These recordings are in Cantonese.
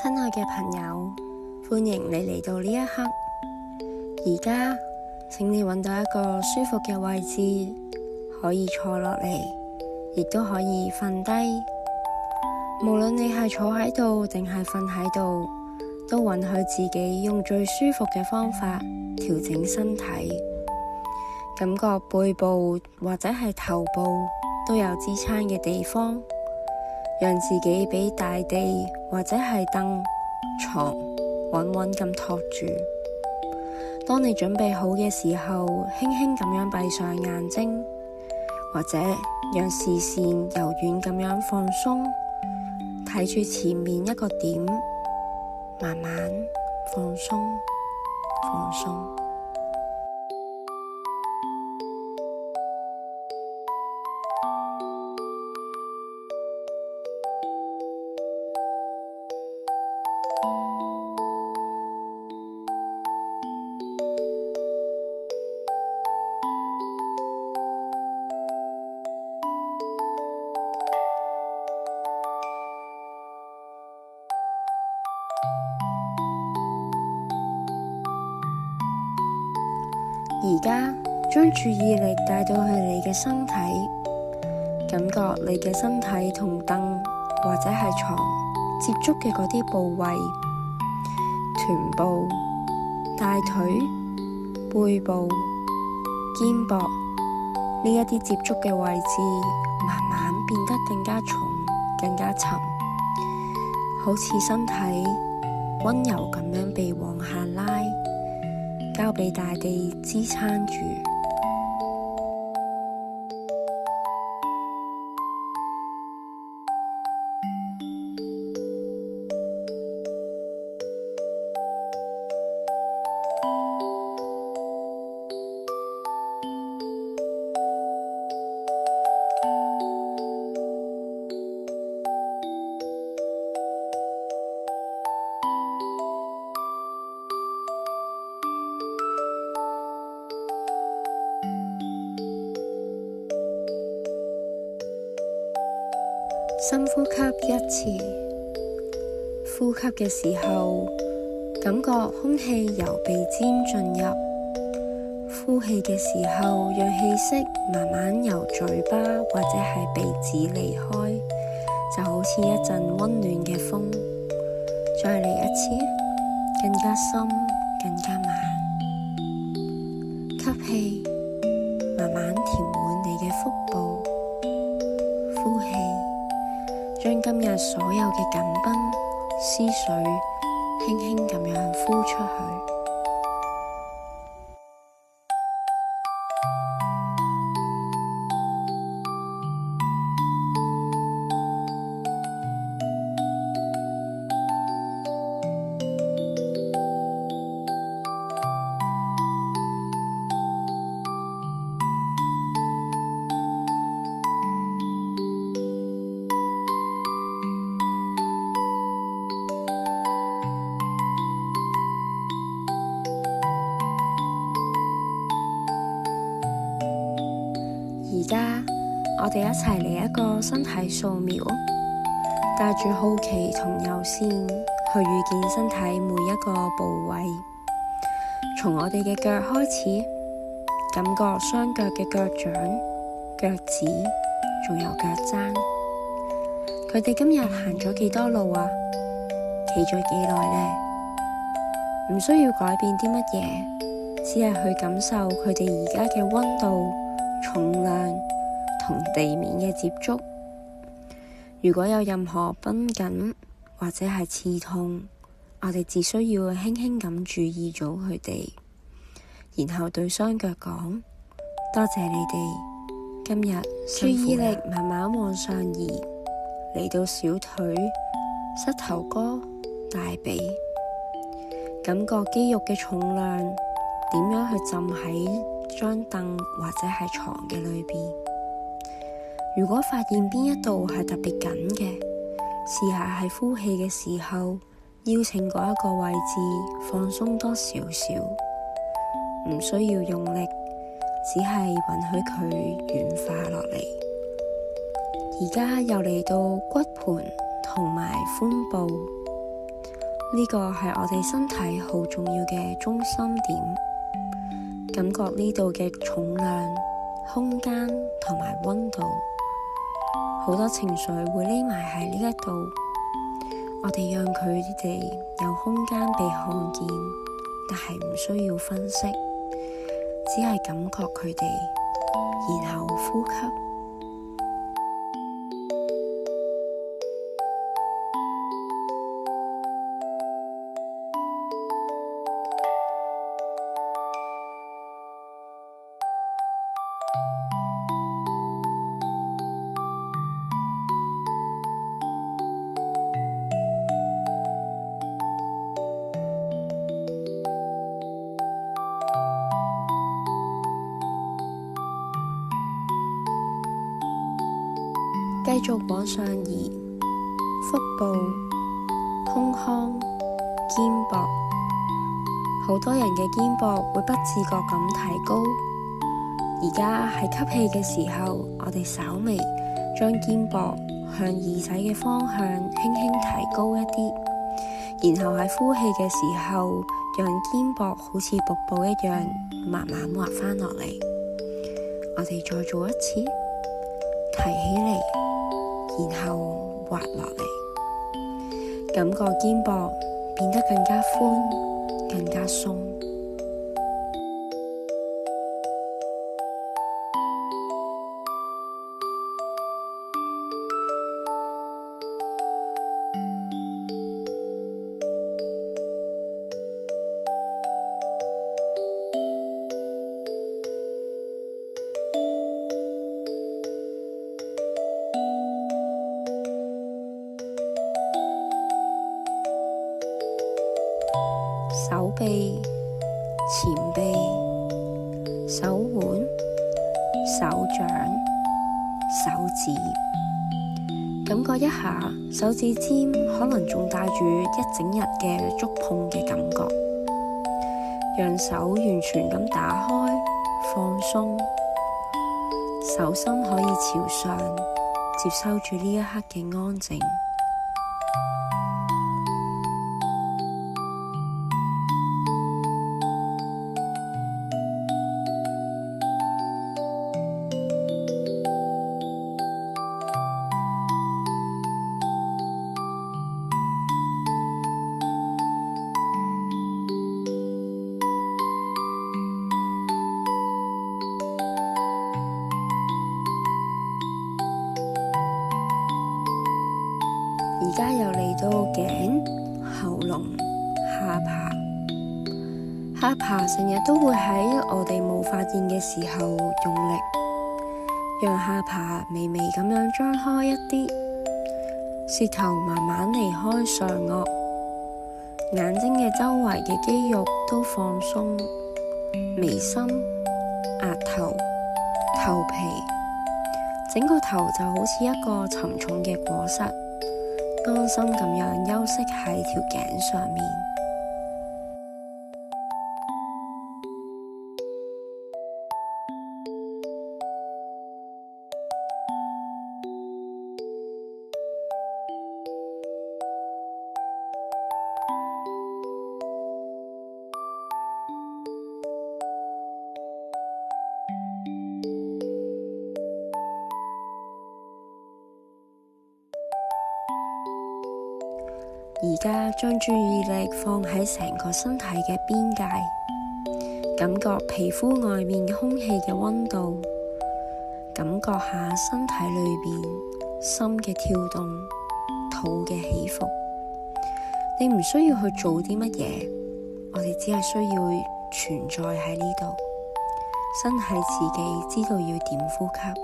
親愛嘅朋友，歡迎你嚟到呢一刻。而家，請你揾到一個舒服嘅位置，可以坐落嚟，亦都可以瞓低。無論你係坐喺度定係瞓喺度，都允許自己用最舒服嘅方法調整身體，感覺背部或者係頭部都有支撐嘅地方，讓自己俾大地或者係凳、床穩穩咁托住。當你準備好嘅時候，輕輕咁樣閉上眼睛，或者讓視線柔軟咁樣放鬆，睇住前面一個點，慢慢放鬆，放鬆。而家將注意力帶到去你嘅身體，感覺你嘅身體同凳或者係床接觸嘅嗰啲部位，臀部、大腿、背部、肩膊呢一啲接觸嘅位置，慢慢變得更加重、更加沉，好似身體溫柔咁樣被往下拉，交俾大地支撐住。深呼吸1次，呼吸嘅時候，感覺空氣由鼻尖進入；呼氣嘅時候，讓氣息慢慢由嘴巴或者係鼻子離開，就好似一陣溫暖嘅風。再嚟一次，更加深，更加慢。吸氣，慢慢填滿你嘅腹部；呼氣，將今日所有嘅緊繃、思緒輕輕咁樣呼出去。而家我哋一齊嚟一個身體掃描，帶住好奇同友善去遇見身體每一個部位。從我哋嘅腳開始，感覺雙腳嘅腳掌、腳趾，仲有腳踭。佢哋今日行咗幾多路啊？企咗幾耐呢？唔需要改變啲乜嘢，只係去感受佢哋而家嘅溫度、重量同地面嘅接觸。如果有任何繃緊或者係刺痛，我哋只需要輕輕咁注意咗佢哋，然後對雙腳講：多謝你哋今日注意力慢慢往上移，嚟到小腿、膝頭哥、大髀，感覺肌肉嘅重量點樣去浸喺張凳或者係床嘅裏邊。如果發現邊一度係特別緊嘅，試下喺呼氣嘅時候邀請嗰一個位置放鬆多少少，唔需要用力，只係允許佢軟化落嚟。而家又嚟到骨盤同埋髖部，呢個係我哋身體好重要嘅中心點，感覺呢度嘅重量、空間同埋溫度，好多情緒會匿埋喺呢一度，我哋讓佢哋有空間被看見，但係唔需要分析，只係感覺佢哋，然後呼吸。繼續往上移，腹部、胸腔、肩膊，好多人嘅肩膊會不自覺咁提高。而家喺吸氣嘅時候，我哋稍微將肩膊向耳仔嘅方向輕輕提高一啲，然後喺呼氣嘅時候，讓肩膊好似瀑布一樣慢慢滑返落嚟。我哋再做一次，提起嚟，然後滑落嚟，感覺肩膊變得更加寬，更加鬆。手臂、前臂、手腕、手掌、手指，感覺一下手指尖可能仲帶住一整日嘅觸碰嘅感覺，讓手完全咁打開、放鬆，手心可以朝上，接收住呢一刻嘅安靜。而家又嚟到頸、喉嚨、下巴。下巴成日都會喺我哋冇發現嘅時候用力，讓下巴微微咁樣張開一啲，舌頭慢慢離開上顎，眼睛嘅周圍嘅肌肉都放鬆，眉心、額頭、頭皮，整個頭就好似一個沉重嘅果實，安心咁樣休息喺條頸上面。而家將注意力放喺成個身體嘅邊界，感覺皮膚外面空氣嘅溫度，感覺下身體裏邊心嘅跳動、肚嘅起伏。你唔需要去做啲乜嘢，我哋只係需要存在喺呢度，身體自己知道要點呼吸。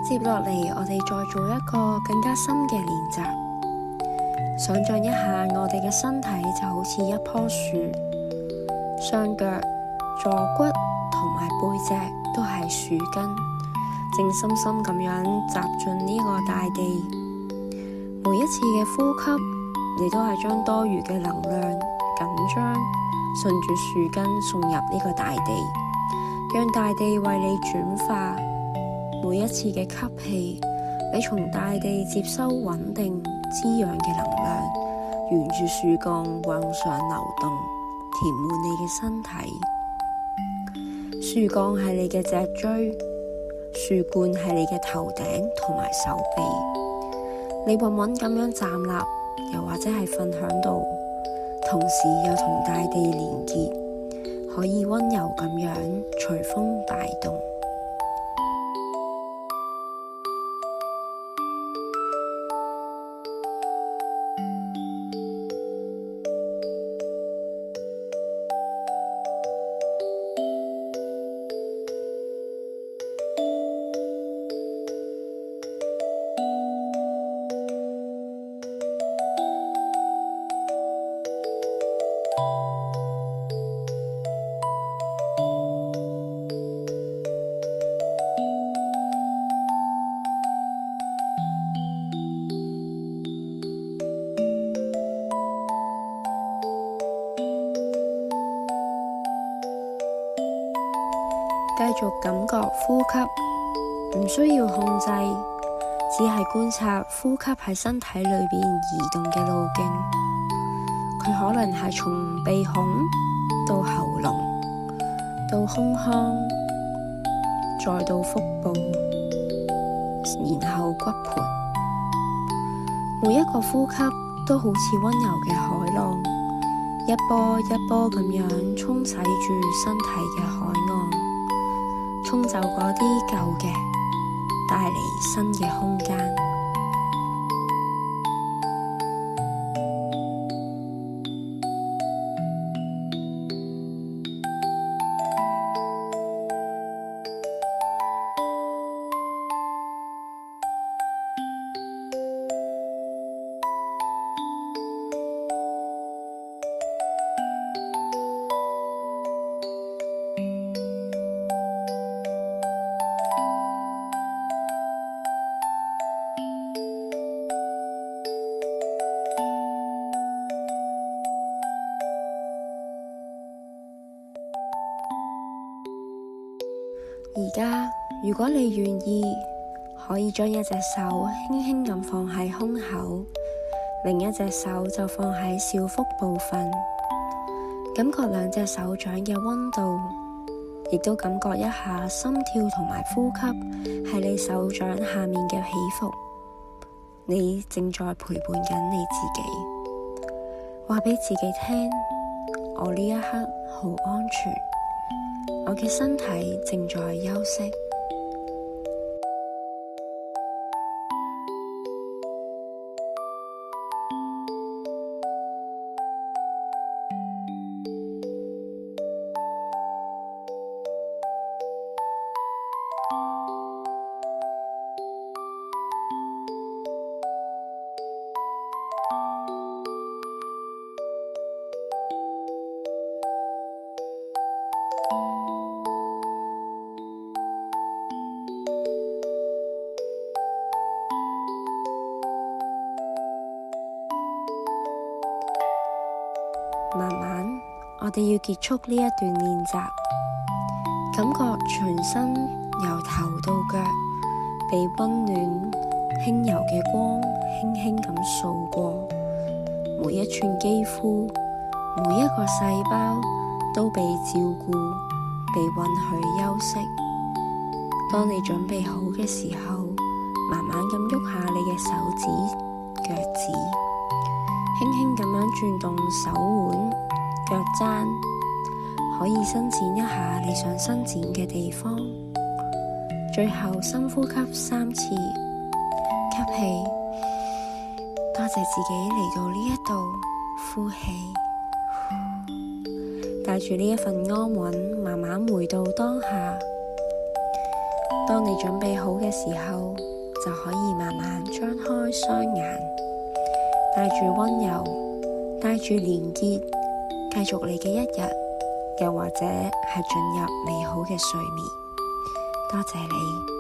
接落嚟，我哋再做一個更加深嘅練習。想象一下，我哋嘅身體就好似一棵樹，雙腳坐骨同埋背脊都係樹根，正深深咁樣扎進呢個大地。每一次嘅呼吸，你都係將多餘嘅能量、緊張順住樹根送入呢個大地，讓大地為你轉化。每一次嘅吸氣，你從大地接收穩定滋養嘅能量，沿住樹幹往上流動，填滿你嘅身體。樹幹係你嘅脊椎，樹冠係你嘅頭頂同埋手臂。你穩穩咁樣站立，又或者係瞓響度，同時又同大地連結，可以溫柔咁樣隨風擺動。繼續感覺呼吸，唔需要控制，只係觀察呼吸喺身體裏邊移動嘅路徑。佢可能係從鼻孔到喉嚨，到胸腔，再到腹部，然後骨盆。每一個呼吸都好似溫柔嘅海浪，一波一波咁樣沖洗住身體嘅海岸，沖走嗰啲舊嘅，帶嚟新嘅空間。而家，如果你願意，可以將一隻手輕輕咁放喺胸口，另一隻手就放喺小腹部分，感覺兩隻手掌嘅溫度，亦都感覺一下心跳同埋呼吸喺你手掌下面嘅起伏。你正在陪伴緊你自己，話俾自己聽，我呢一刻好安全。我嘅身體正在休息。慢慢，我哋要結束呢一段練習，感覺全身由頭到腳被溫暖輕柔嘅光輕輕咁掃過，每一寸肌膚，每一個細胞都被照顧，被允許休息。當你準備好嘅時候，慢慢咁喐下你嘅手指、腳趾，輕輕咁樣轉動手腕、腳踭，可以伸展一下你想伸展嘅地方。最後深呼吸3次，吸氣，多謝自己嚟到呢一度，呼氣，帶住呢一份安穩，慢慢回到當下。當你準備好嘅時候，就可以慢慢張開雙眼，帶住溫柔，帶住連結，繼續你嘅一日。又或者係進入美好嘅睡眠。多謝你。